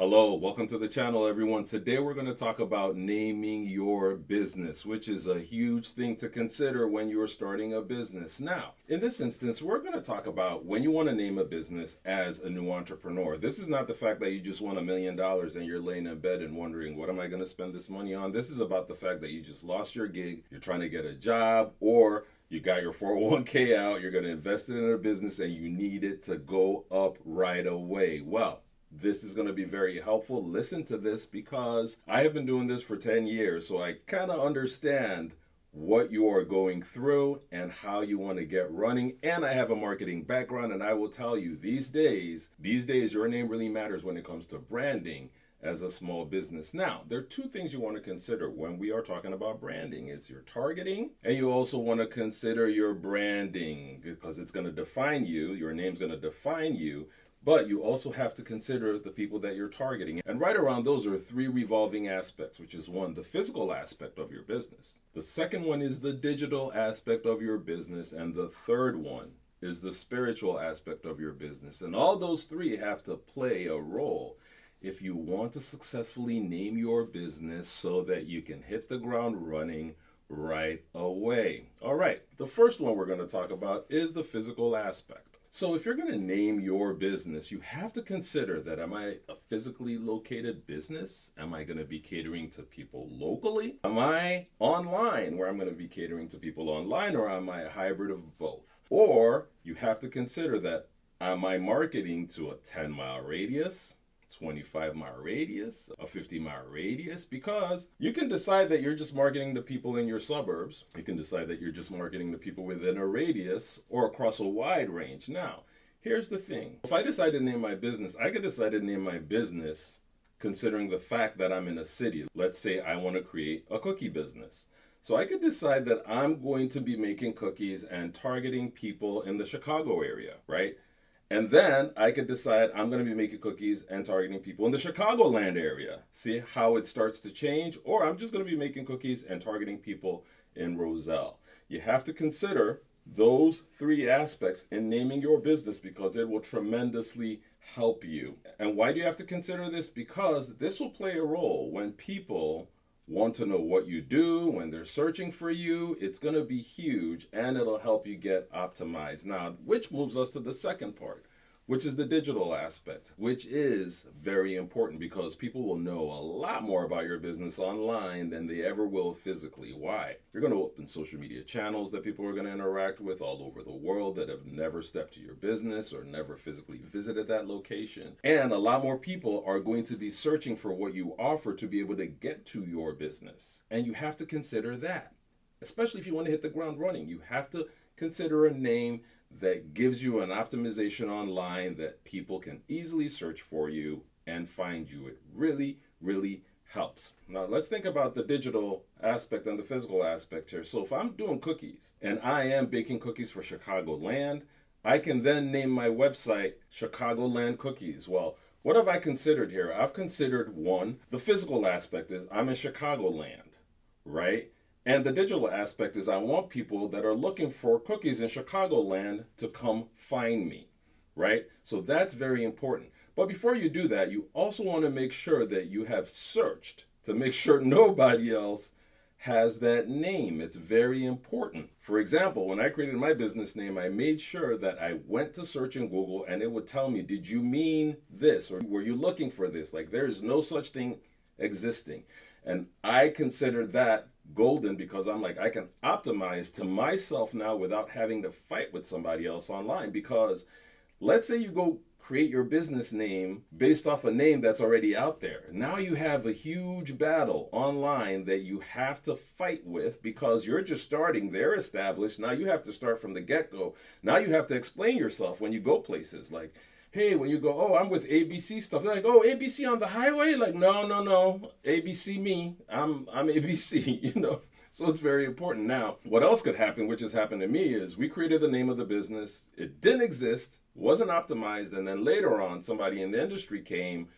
Hello, welcome to the channel, everyone. Today we're going to talk about naming your business, which is a huge thing to consider when you're starting a business. Now, in this instance, we're going to talk about when you want to name a business as a new entrepreneur. This is not the fact that you just won $1 million and you're laying in bed and wondering, what am I going to spend this money on? This is about the fact that you just lost your gig, you're trying to get a job, or you got your 401k out, you're going to invest it in a business and you need it to go up right away. Well, this is going to be very helpful. Listen to this because I have been doing this for 10 years, so I kind of understand what you are going through and how you want to get running. And I have a marketing background, and I will tell you these days, your name really matters when it comes to branding as a small business. Now, there are two things you want to consider when we are talking about branding. It's your targeting, and you also want to consider your branding because it's going to define you. Your name's going to define you. But you also have to consider the people that you're targeting. And right around those are three revolving aspects, which is one, the physical aspect of your business. The second one is the digital aspect of your business. And the third one is the spiritual aspect of your business. And all those three have to play a role if you want to successfully name your business so that you can hit the ground running right away. All right, the first one we're going to talk about is the physical aspect. So if you're going to name your business, you have to consider that, am I a physically located business? Am I going to be catering to people locally? Am I online where I'm going to be catering to people online, or am I a hybrid of both? Or you have to consider that, am I marketing to a 10-mile radius, 25-mile radius, a 50-mile radius? Because you can decide that you're just marketing to people in your suburbs. You can decide that you're just marketing to people within a radius or across a wide range. Now, here's the thing. If I decide to name my business, I could decide to name my business considering the fact that I'm in a city. Let's say I want to create a cookie business. So I could decide that I'm going to be making cookies and targeting people in the Chicago area, right? And then I could decide I'm going to be making cookies and targeting people in the Chicagoland area. See how it starts to change? Or I'm just going to be making cookies and targeting people in Roselle. You have to consider those three aspects in naming your business because it will tremendously help you. And why do you have to consider this? Because this will play a role when people want to know what you do, when they're searching for you. It's going to be huge and it'll help you get optimized. Now, which moves us to the second part, which is the digital aspect, which is very important because people will know a lot more about your business online than they ever will physically. Why? You're going to open social media channels that people are going to interact with all over the world that have never stepped to your business or never physically visited that location. And a lot more people are going to be searching for what you offer to be able to get to your business. And you have to consider that, especially if you want to hit the ground running. You have to consider a name that gives you an optimization online that people can easily search for you and find you. It really, really helps. Now let's think about the digital aspect and the physical aspect here. So if I'm doing cookies and I am baking cookies for Chicagoland, I can then name my website Chicagoland Cookies. Well, what have I considered here? I've considered one, the physical aspect is I'm in Chicagoland, right? And the digital aspect is I want people that are looking for cookies in Chicagoland to come find me, right? So that's very important. But before you do that, you also want to make sure that you have searched to make sure nobody else has that name. It's very important. For example, when I created my business name, I made sure that I went to search in Google and it would tell me, did you mean this? Or were you looking for this? Like, there's no such thing existing. And I consider that golden because I'm like, I can optimize to myself now without having to fight with somebody else online. Because let's say you go create your business name based off a name that's already out there. Now you have a huge battle online that you have to fight with because you're just starting, they're established. Now you have to start from the get-go. Now you have to explain yourself when you go places like, hey, when you go, oh, I'm with ABC stuff. They're like, oh, ABC on the highway? Like, no, ABC me. I'm ABC, you know. So it's very important. Now, what else could happen, which has happened to me, is we created the name of the business. It didn't exist, wasn't optimized, and then later on, somebody in the industry came,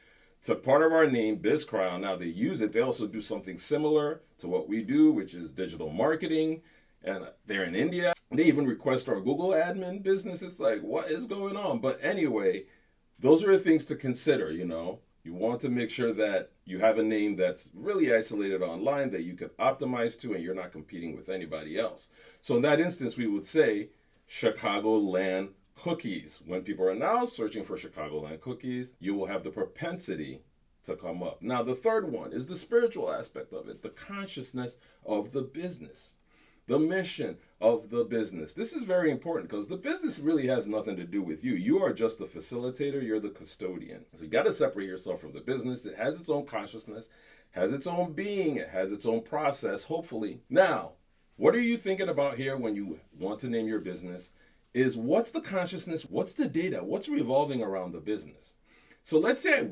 took part of our name, BizCrown. Now they use it. They also do something similar to what we do, which is digital marketing. And they're in India. They even request our Google admin business. It's like, what is going on? But anyway, those are the things to consider, you know. You want to make sure that you have a name that's really isolated online that you can optimize to and you're not competing with anybody else. So in that instance, we would say Chicagoland Cookies. When people are now searching for Chicagoland Cookies, you will have the propensity to come up. Now, the third one is the spiritual aspect of it, the consciousness of the business, the mission of the business. This is very important because the business really has nothing to do with you. You are just the facilitator, you're the custodian. So you got to separate yourself from the business. It has its own consciousness, has its own being, it has its own process, hopefully. Now, what are you thinking about here when you want to name your business? Is what's the consciousness? What's the data? What's revolving around the business? So let's say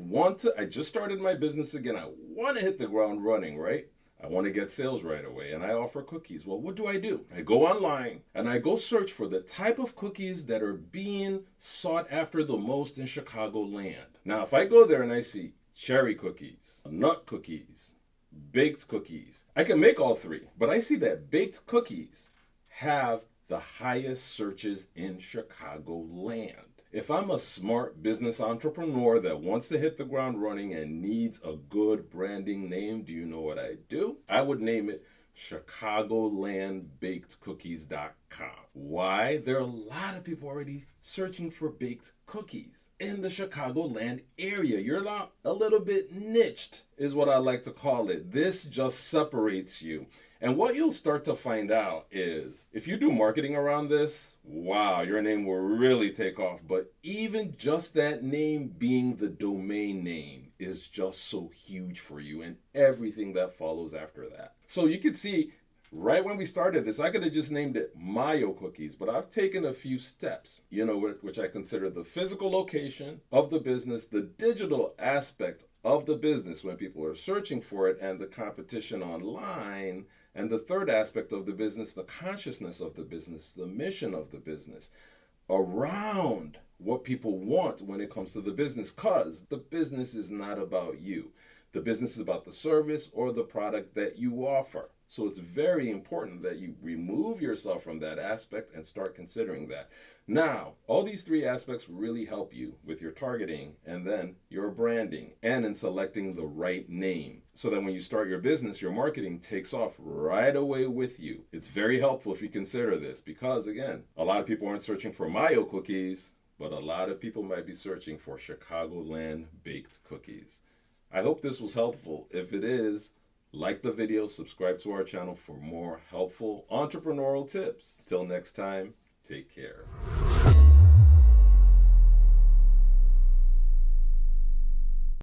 I just started my business again. I want to hit the ground running, right? I want to get sales right away and I offer cookies. Well, what do? I go online and I go search for the type of cookies that are being sought after the most in Chicagoland. Now, if I go there and I see cherry cookies, nut cookies, baked cookies, I can make all three, but I see that baked cookies have the highest searches in Chicagoland. If I'm a smart business entrepreneur that wants to hit the ground running and needs a good branding name, do you know what I do? I would name it ChicagolandBakedCookies.com. Why? There are a lot of people already searching for baked cookies in the Chicagoland area. You're not a little bit niched, is what I like to call it. This just separates you. And what you'll start to find out is if you do marketing around this, wow, your name will really take off. But even just that name being the domain name is just so huge for you and everything that follows after that. So you can see right when we started this, I could have just named it Mayo Cookies, but I've taken a few steps, which I consider the physical location of the business, the digital aspect of the business when people are searching for it, and the competition online. And the third aspect of the business, the consciousness of the business, the mission of the business, around what people want when it comes to the business, because the business is not about you. The business is about the service or the product that you offer. So it's very important that you remove yourself from that aspect and start considering that. Now, all these three aspects really help you with your targeting and then your branding and in selecting the right name so that when you start your business, your marketing takes off right away with you. It's very helpful if you consider this because, again, a lot of people aren't searching for Mayo cookies, but a lot of people might be searching for Chicagoland baked cookies. I hope this was helpful. If it is, like the video, subscribe to our channel for more helpful entrepreneurial tips. Till next time, take care.